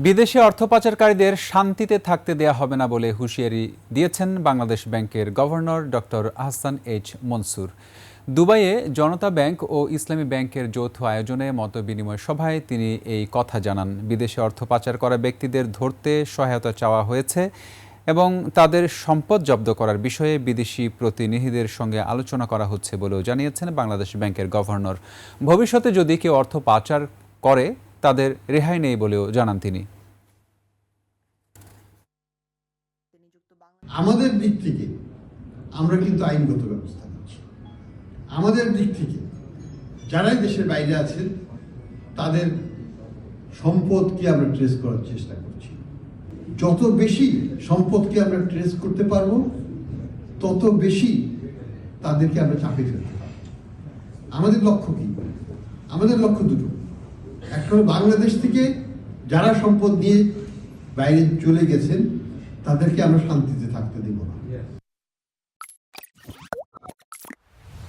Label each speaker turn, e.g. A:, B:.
A: বিদেশে অর্থ পাচারকারীদের শান্তিতে থাকতে দেয়া হবে না বলে হুঁশিয়ারি দিয়েছেন বাংলাদেশ ব্যাংকের governor doctor Ahsan H Mansur. দুবাইয়ে জনতা ব্যাংক ও ইসলামী ব্যাংকের যৌথ আয়োজনে মতবিনিময় সভায় তিনি এই কথা জানান। বিদেশে অর্থ পাচার করা ব্যক্তিদের ধরতে সহায়তা চাওয়া হয়েছে এবং তাদের সম্পদ জব্দ করার বিষয়ে বিদেশি প্রতিনিধিদের সঙ্গে আলোচনা করা হচ্ছে বলেও জানিয়েছেন বাংলাদেশ ব্যাংকের গভর্নর। ভবিষ্যতে যদি কেউ অর্থ পাচার করে তাদের রেহাই নেই বলেও জানান তিনি।
B: আমাদের দিক থেকে আমরা কিন্তু আইনগত ব্যবস্থা নিচ্ছি। আমাদের দিক থেকে যারাই দেশের বাইরে আছেন তাদের সম্পদকে আমরা ট্রেস করার চেষ্টা করছি। যত বেশি সম্পদকে আমরা ট্রেস করতে পারবো তত বেশি তাদেরকে আমরা চাপে ফেলতে পারবো। আমাদের লক্ষ্য কি? আমাদের লক্ষ্য দুটো। একটা হলো বাংলাদেশ থেকে যারা সম্পদ নিয়ে বাইরে চলে গেছেন তাদেরকে আমরা শান্তিতে থাকতে দেব না।